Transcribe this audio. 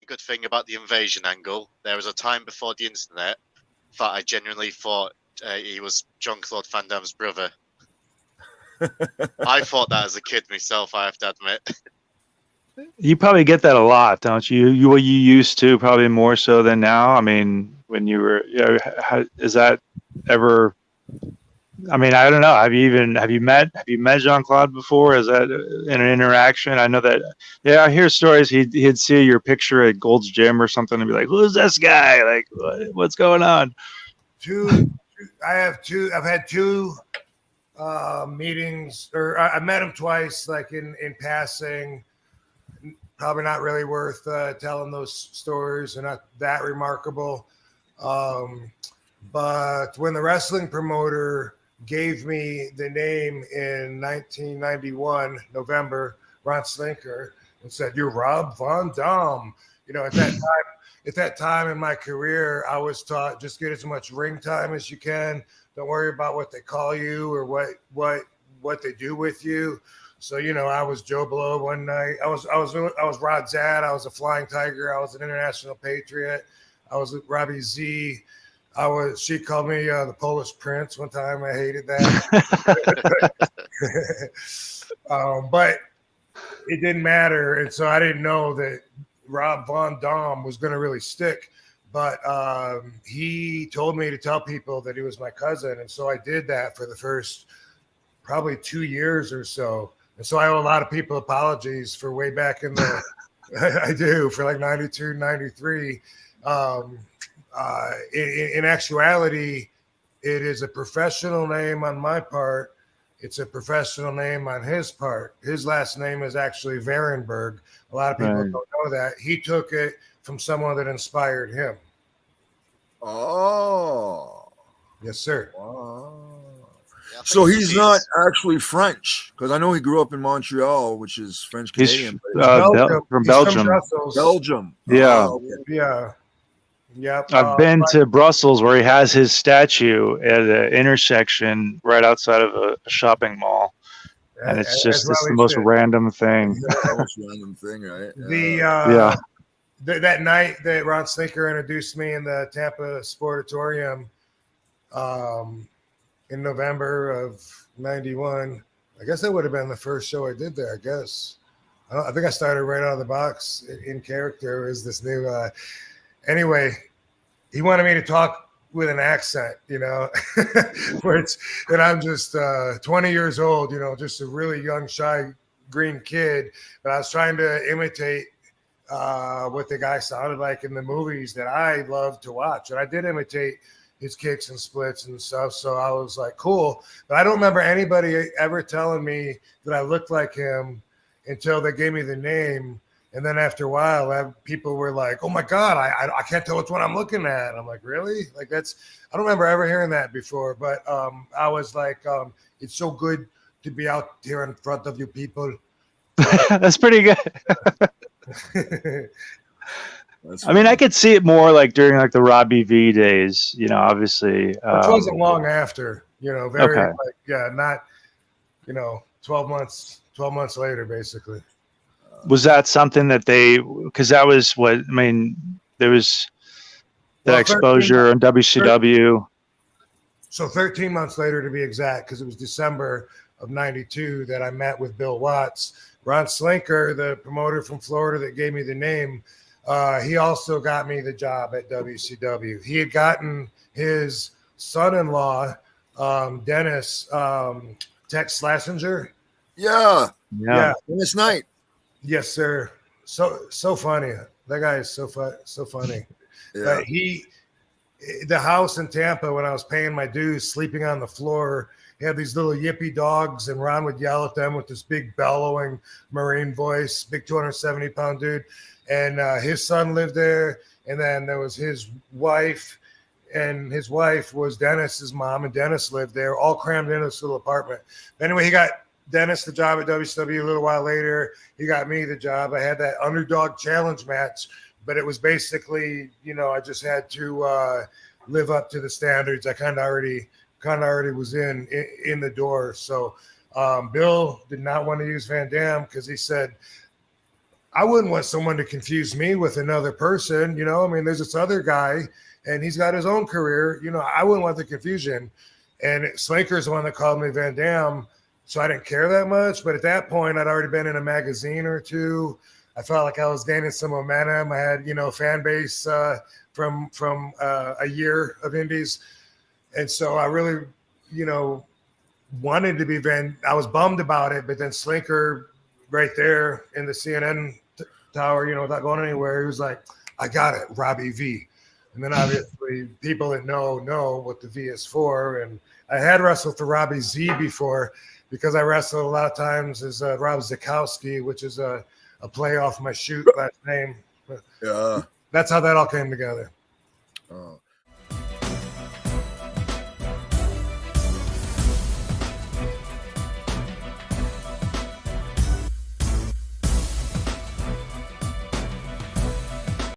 good thing about the invasion angle. There was a time before the internet that I genuinely thought he was Jean-Claude Van Damme's brother. I thought that as a kid myself, I have to admit. You probably get that a lot, don't you? You used to, probably more so than now. I mean, when you were, is that ever? I mean, I don't know. Have you met Jean-Claude before? Is that in an interaction? I know that. Yeah, I hear stories. He'd see your picture at Gold's Gym or something and be like, "Who's this guy? Like, what's going on?" I've had two meetings, or I met him twice, like in passing. Probably not really worth telling those stories. They're not that remarkable. But when the wrestling promoter gave me the name in 1991, November, Ron Slinker, and said, "You're Rob Van Dam." You know, at that time in my career, I was taught just get as much ring time as you can. Don't worry about what they call you or what they do with you. So, you know, I was Joe Blow one night. I was Rod Zad. I was a Flying Tiger. I was an International Patriot. I was Robbie Z. She called me the Polish Prince one time. I hated that. But it didn't matter. And so I didn't know that Rob Van Dam was going to really stick. But he told me to tell people that he was my cousin. And so I did that for the first probably 2 years or so. And so I owe a lot of people apologies for way back in the I do, for like 92, 93. In actuality, it is a professional name on my part. It's a professional name on his part. His last name is actually Varenberg. A lot of people don't know that. He took it from someone that inspired him. Oh. Yes, sir. Wow. So he's not actually French, because I know he grew up in Montreal, which is French Canadian. From Belgium. Belgium. Yeah. Yeah. Yep. I've been to Brussels, where he has his statue at an intersection right outside of a shopping mall. And it's just the most random thing. Most random thing, right? That night that Ron Slinker introduced me in the Tampa Sportatorium, in November of 91. I guess that would have been the first show I did there, I guess. I think I started right out of the box in character as this new anyway, he wanted me to talk with an accent, you know, and I'm just 20 years old, you know, just a really young, shy, green kid. But I was trying to imitate what the guy sounded like in the movies that I loved to watch. And I did imitate his kicks and splits and stuff. So I was like, cool. But I don't remember anybody ever telling me that I looked like him until they gave me the name. And then after a while, people were like, "Oh my God, I can't tell which one I'm looking at." And I'm like, "Really?" Like I don't remember ever hearing that before. But I was like, "It's so good to be out here in front of you people." That's pretty good. I mean, I could see it more like during like the Robbie V days, you know, obviously. Which wasn't long after, you know, not, you know, 12 months later, basically. Was that something that because that was what, I mean, there was that exposure on WCW. So 13 months later, to be exact, because it was December of 92 that I met with Bill Watts. Ron Slinker, the promoter from Florida that gave me the name, he also got me the job at WCW. He had gotten his son-in-law, Dennis Tex Schlesinger. Yeah. Dennis Knight. Yes, sir. So funny. That guy is so funny. Yeah. The house in Tampa, when I was paying my dues, sleeping on the floor, he had these little yippy dogs, and Ron would yell at them with this big bellowing Marine voice, big 270-pound dude. And his son lived there, and then there was his wife, and his wife was Dennis's mom, and Dennis lived there, all crammed in this little apartment. Anyway, he got Dennis the job at WCW a little while later. He got me the job. I had that underdog challenge match, but it was basically, you know, I just had to live up to the standards. I kind of already was in the door. So Bill did not want to use Van Dam because he said, I wouldn't want someone to confuse me with another person. You know, I mean, there's this other guy and he's got his own career. You know, I wouldn't want the confusion. And Slinker's the one that called me Van Dam. So I didn't care that much. But at that point, I'd already been in a magazine or two. I felt like I was gaining some momentum. I had, you know, fan base from a year of indies. And so I really, you know, wanted to be I was bummed about it, but then Slinker right there in the CNN tower, you know, without going anywhere, he was like, I got it, Robbie V. And then obviously people that know what the V is for. And I had wrestled for Robbie Z before because I wrestled a lot of times as Rob Zukowski, which is a play off my shoot last name. Yeah. That's how that all came together. Oh.